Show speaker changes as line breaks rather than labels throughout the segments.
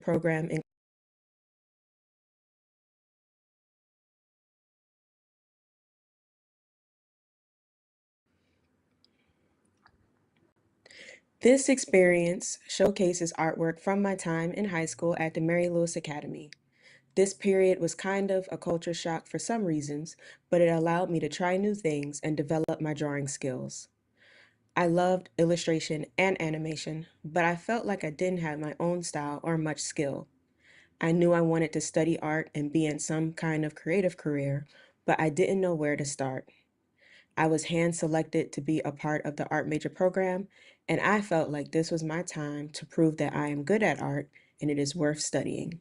program. This experience showcases artwork from my time in high school at the Mary Lewis Academy. This period was kind of a culture shock for some reasons, but it allowed me to try new things and develop my drawing skills. I loved illustration and animation, but I felt like I didn't have my own style or much skill. I knew I wanted to study art and be in some kind of creative career, but I didn't know where to start. I was hand selected to be a part of the art major program, and I felt like this was my time to prove that I am good at art and it is worth studying.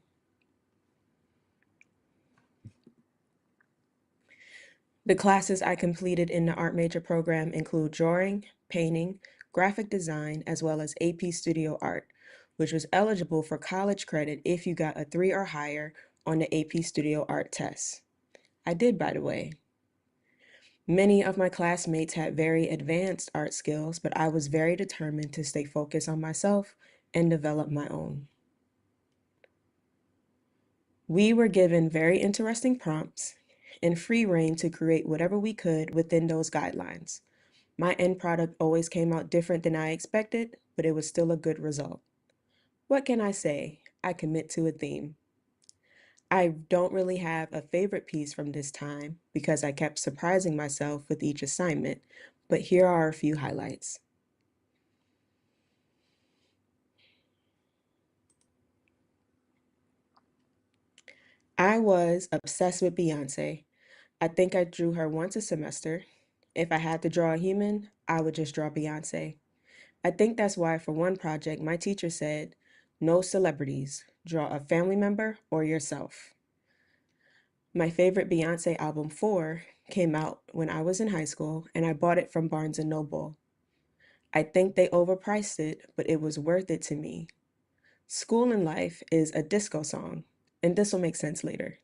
The classes I completed in the art major program include drawing, painting, graphic design, as well as AP Studio Art, which was eligible for college credit if you got a 3 or higher on the AP Studio Art test. I did, by the way. Many of my classmates had very advanced art skills, but I was very determined to stay focused on myself and develop my own. We were given very interesting prompts and free rein to create whatever we could within those guidelines. My end product always came out different than I expected, but it was still a good result. What can I say? I commit to a theme. I don't really have a favorite piece from this time because I kept surprising myself with each assignment, but here are a few highlights. I was obsessed with Beyonce. I think I drew her once a semester. If I had to draw a human, I would just draw Beyonce. I think that's why, for one project, my teacher said, no celebrities, draw a family member or yourself. My favorite Beyonce album, 4, came out when I was in high school, and I bought it from Barnes& and Noble. I think they overpriced it, but it was worth it to me. School and Life is a disco song, and this will make sense later.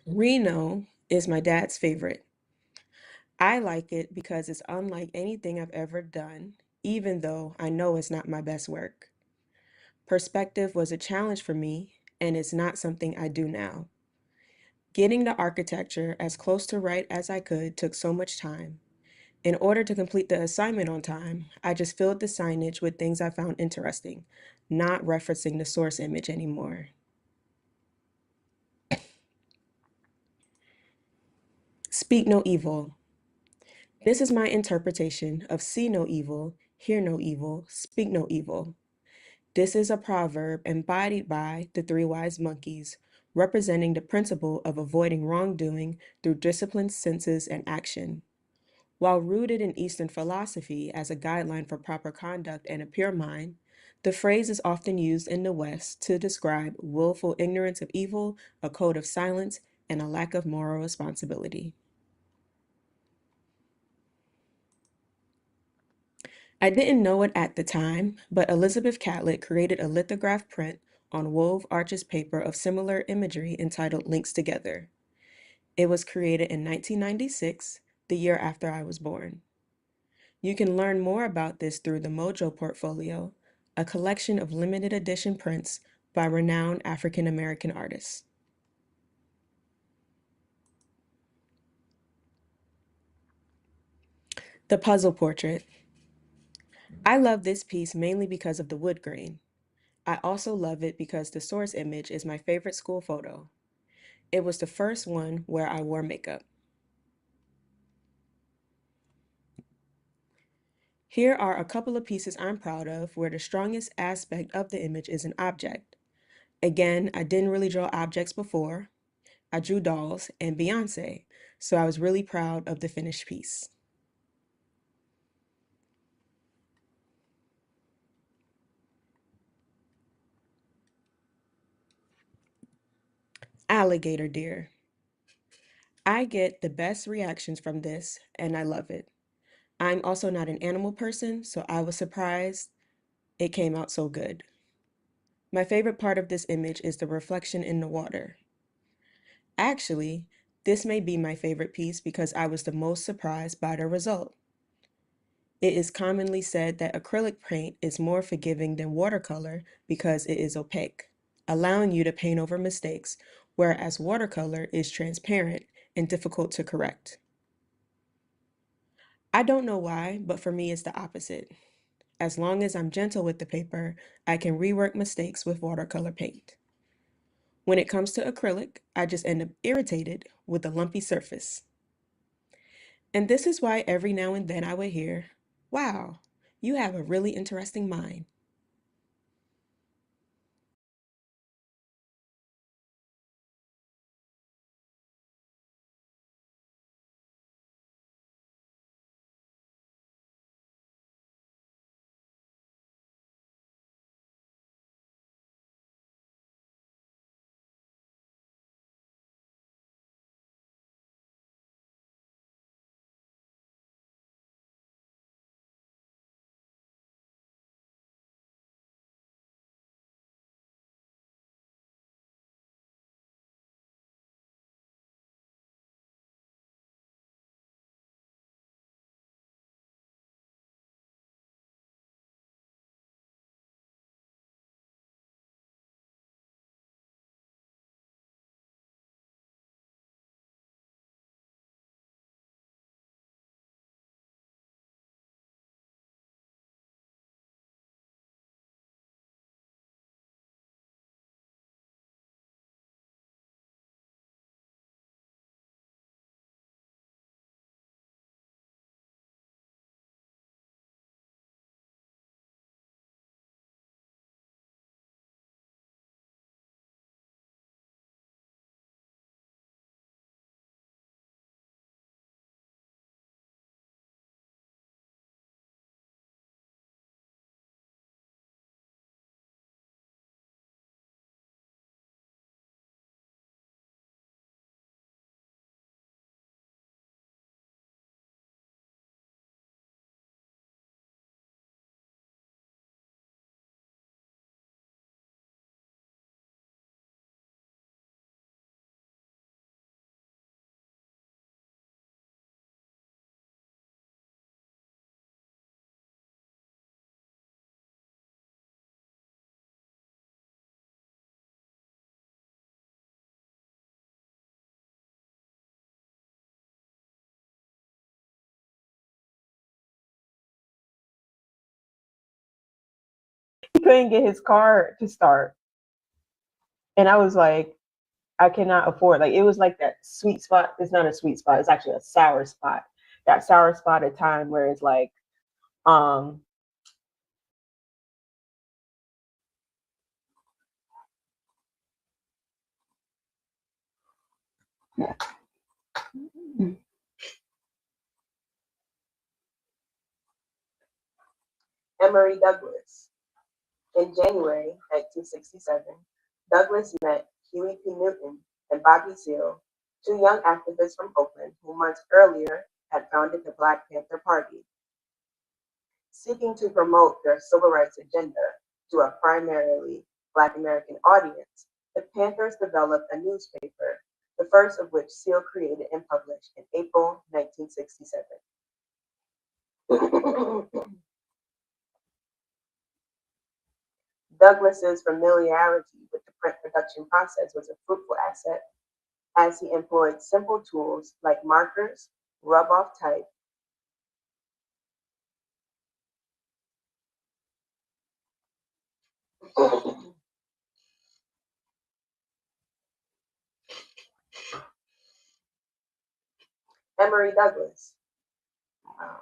Reno is my dad's favorite. I like it because it's unlike anything I've ever done, even though I know it's not my best work. Perspective was a challenge for me, and it's not something I do now. Getting the architecture as close to right as I could took so much time. In order to complete the assignment on time, I just filled the signage with things I found interesting, not referencing the source image anymore. Speak no evil. This is my interpretation of see no evil, hear no evil, speak no evil. This is a proverb embodied by the three wise monkeys, representing the principle of avoiding wrongdoing through disciplined senses and action. While rooted in Eastern philosophy as a guideline for proper conduct and a pure mind, the phrase is often used in the West to describe willful ignorance of evil, a code of silence, and a lack of moral responsibility. I didn't know it at the time, but Elizabeth Catlett created a lithograph print on wove arches paper of similar imagery entitled Links Together. It was created in 1996, the year after I was born. You can learn more about this through the Mojo Portfolio, a collection of limited edition prints by renowned African American artists. The puzzle portrait. I love this piece mainly because of the wood grain. I also love it because the source image is my favorite school photo. It was the first one where I wore makeup. Here are a couple of pieces I'm proud of where the strongest aspect of the image is an object. Again, I didn't really draw objects before. I drew dolls and Beyonce, so I was really proud of the finished piece. Alligator deer. I get the best reactions from this, and I love it. I'm also not an animal person, so I was surprised it came out so good. My favorite part of this image is the reflection in the water. Actually, this may be my favorite piece because I was the most surprised by the result. It is commonly said that acrylic paint is more forgiving than watercolor because it is opaque, allowing you to paint over mistakes, whereas watercolor is transparent and difficult to correct. I don't know why, but for me it's the opposite. As long as I'm gentle with the paper, I can rework mistakes with watercolor paint. When it comes to acrylic, I just end up irritated with a lumpy surface. And this is why every now and then I would hear, "Wow, you have a really interesting mind."
He couldn't get his car to start. And I was like, I cannot afford, like, it was like that sweet spot. It's not a sweet spot, it's actually a sour spot. That sour spot at time where it's like, um, Emory Douglas. In January 1967, Douglas met Huey P. Newton and Bobby Seale, two young activists from Oakland who months earlier had founded the Black Panther Party. Seeking to promote their civil rights agenda to a primarily Black American audience, the Panthers developed a newspaper, the first of which Seale created and published in April 1967. Douglas's familiarity with the print production process was a fruitful asset as he employed simple tools like markers, rub-off type. Emory Douglas. Wow.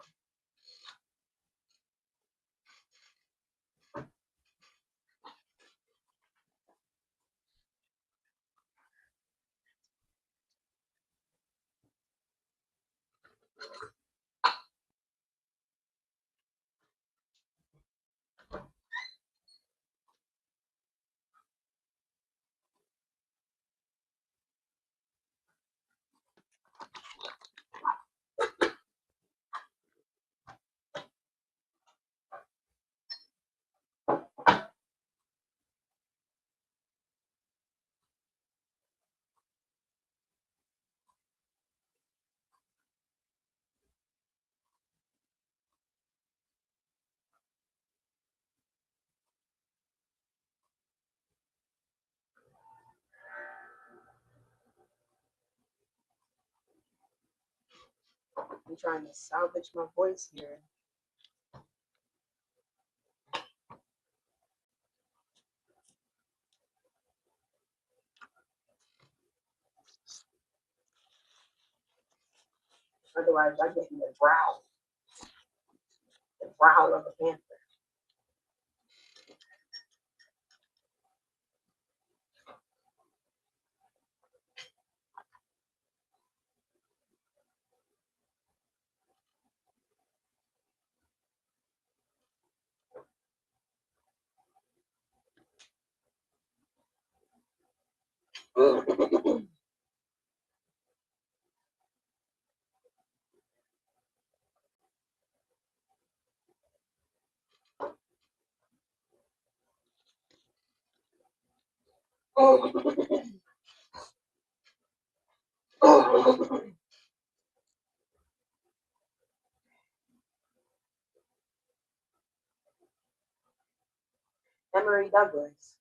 I'm trying to salvage my voice here. Otherwise, I get the growl of a panther. Emory Douglas.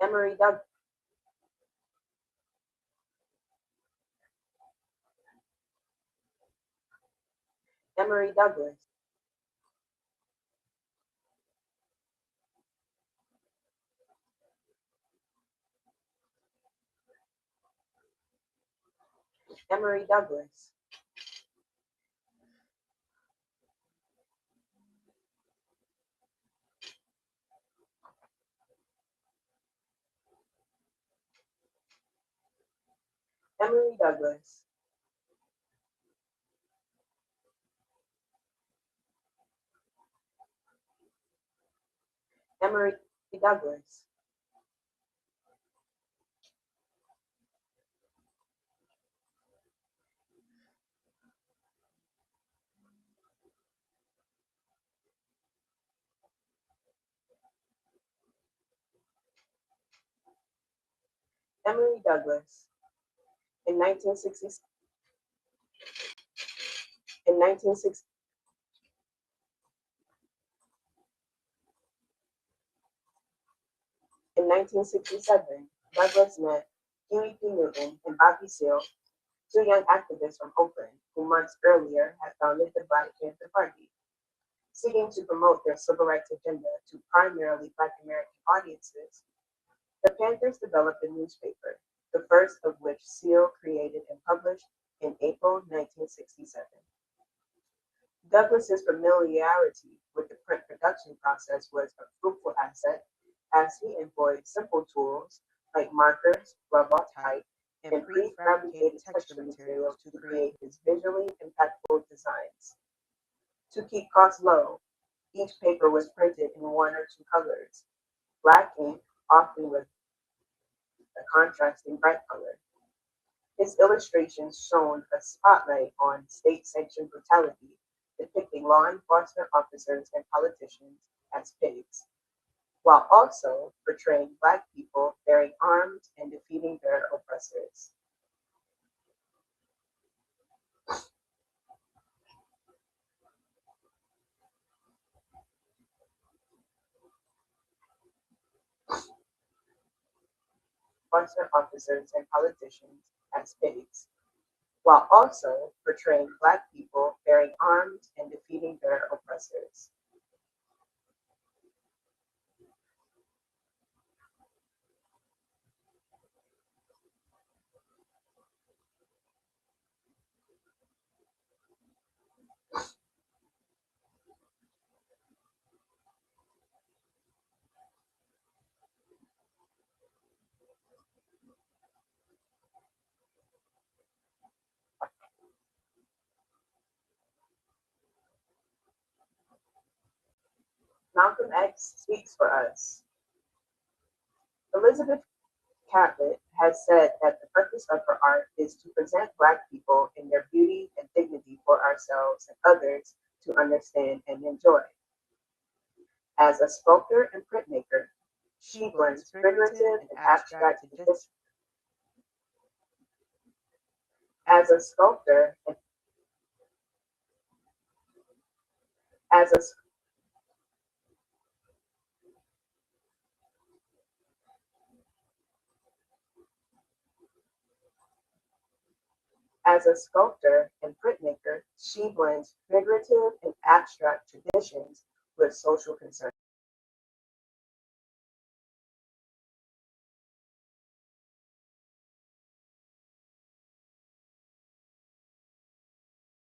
Emory Doug Emory Douglas. Emory Douglas. Emory Douglas. Emory Douglas. Emory Douglas. In 1960, in 1960, in 1967, Douglas met Huey P. Newton and Bobby Seale, two young activists from Oakland, who months earlier had founded the Black Panther Party. Seeking to promote their civil rights agenda to primarily Black American audiences, the Panthers developed a newspaper, the first of which Seale created and published in April 1967. Douglas's familiarity with the print production process was a fruitful asset as he employed simple tools like markers, glove-off type, and prefabricated texture materials to create his visually impactful designs. To keep costs low, each paper was printed in one or two colors, black ink, often with a contrasting bright color. His illustrations shone a spotlight on state-sanctioned brutality, depicting law enforcement officers and politicians as pigs, while also portraying Black people bearing arms and defeating their oppressors. Enforcement officers and politicians as pigs, while also portraying Black people bearing arms and defeating their oppressors. Malcolm X speaks for us. Elizabeth Catlett has said that the purpose of her art is to present Black people in their beauty and dignity for ourselves and others to understand and enjoy. As a sculptor and printmaker, she blends figurative and abstract as a sculptor and As a As a sculptor and printmaker, she blends figurative and abstract traditions with social concerns.